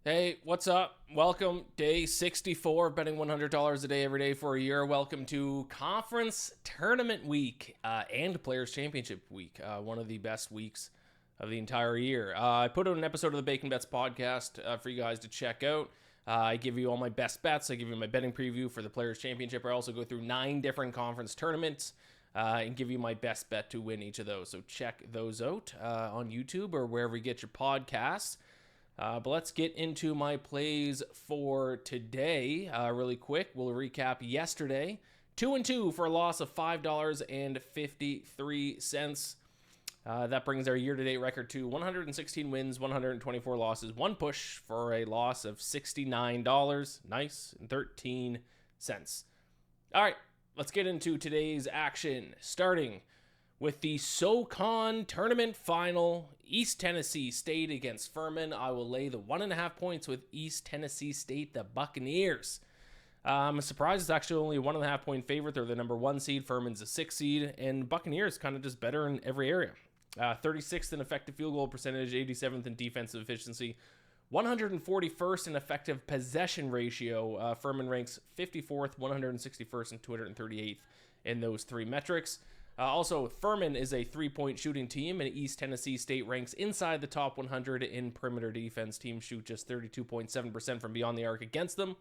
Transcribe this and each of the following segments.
Hey, what's up? Welcome, day 64, betting $100 a day every day for a year. Welcome to Conference Tournament Week and Players Championship Week, one of the best weeks of the entire year. I put out an episode of the Bacon Bets podcast for you guys to check out. I give you all my best bets. I give you my betting preview for the Players Championship. I also go through 9 different conference tournaments and give you my best bet to win each of those. So check those out on YouTube or wherever you get your podcasts. But let's get into my plays for today really quick. We'll recap yesterday. 2-2 for a loss of $5.53. That brings our year-to-date record to 116 wins, 124 losses, one push for a loss of $69. Nice, and 13 cents. All right, let's get into today's action, starting with the SoCon Tournament Final, East Tennessee State against Furman. I will lay the 1.5 points with East Tennessee State, the Buccaneers. I'm surprised it's actually only a 1.5 point favorite. They're the number 1 seed. Furman's a 6 seed. And Buccaneers kind of just better in every area. 36th in effective field goal percentage, 87th in defensive efficiency, 141st in effective possession ratio. Furman ranks 54th, 161st, and 238th in those 3 metrics. Also, Furman is a 3-point shooting team, and East Tennessee State ranks inside the top 100 in perimeter defense. Teams shoot just 32.7% from beyond the arc against them.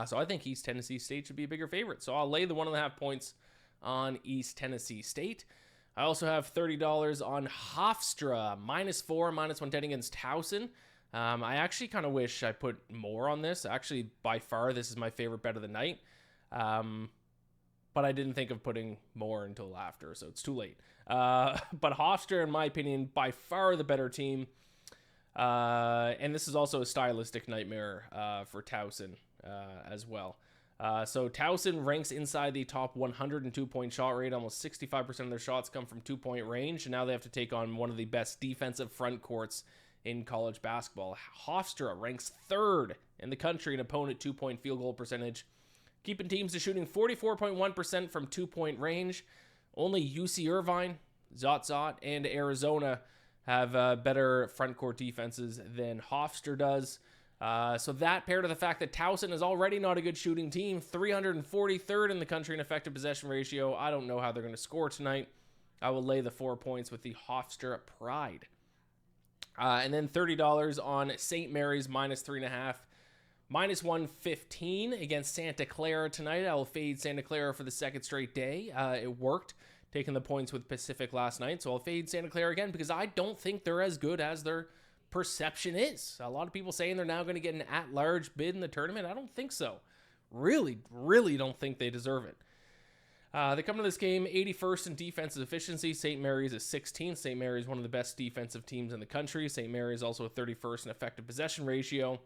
So I think East Tennessee State should be a bigger favorite. So I'll lay the 1.5 points on East Tennessee State. I also have $30 on Hofstra, -4, -110 against Towson. I actually kind of wish I put more on this. Actually, by far, this is my favorite bet of the night. But I didn't think of putting more until after, so it's too late. But Hofstra, in my opinion, by far the better team. And this is also a stylistic nightmare for Towson as well. So Towson ranks inside the top 102-point shot rate. Almost 65% of their shots come from 2-point range. And now they have to take on one of the best defensive front courts in college basketball. Hofstra ranks 3rd in the country in opponent 2-point field goal percentage, keeping teams to shooting 44.1% from 2-point range. Only UC Irvine, Zot, and Arizona have better front court defenses than Hofstra does. So that paired to the fact that Towson is already not a good shooting team, 343rd in the country in effective possession ratio. I don't know how they're going to score tonight. I will lay the 4 points with the Hofstra Pride. And then $30 on St. Mary's -3.5. -115 against Santa Clara tonight. I will fade Santa Clara for the second straight day. It worked, taking the points with Pacific last night. So I'll fade Santa Clara again because I don't think they're as good as their perception is. A lot of people saying they're now going to get an at-large bid in the tournament. I don't think so. Really don't think they deserve it. They come to this game 81st in defensive efficiency. St. Mary's is 16th. St. Mary's is one of the best defensive teams in the country. St. Mary's also 31st in effective possession ratio.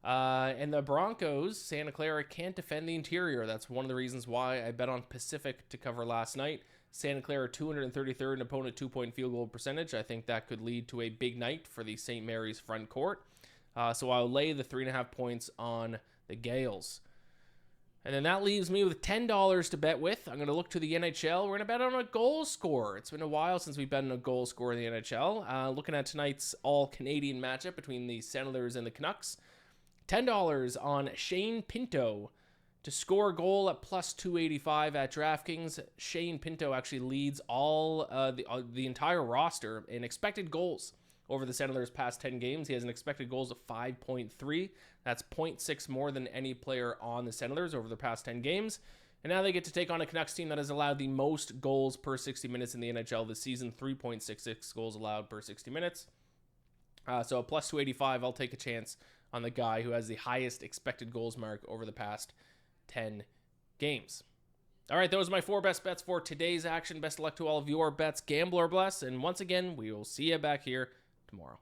And the Broncos, Santa Clara, can't defend the interior. That's one of the reasons why I bet on Pacific to cover last night. Santa Clara 233rd in opponent 2-point field goal percentage. I think that could lead to a big night for the St. Mary's front court. So I'll lay the 3.5 points on the Gales. And then that leaves me with $10 to bet with. I'm going to look to the NHL. We're going to bet on a goal scorer. It's been a while since we've bet on a goal scorer in the NHL. Looking at tonight's all-Canadian matchup between the Senators and the Canucks. $10 on Shane Pinto to score a goal at +285 at DraftKings. Shane Pinto actually leads all the entire roster in expected goals over the Senators' past 10 games. He has an expected goals of 5.3. That's 0.6 more than any player on the Senators over the past 10 games. And now they get to take on a Canucks team that has allowed the most goals per 60 minutes in the NHL this season, 3.66 goals allowed per 60 minutes. So +285, I'll take a chance on the guy who has the highest expected goals mark over the past 10 games. All right, those are my 4 best bets for today's action. Best of luck to all of your bets. Gambler bless. And once again, we will see you back here tomorrow.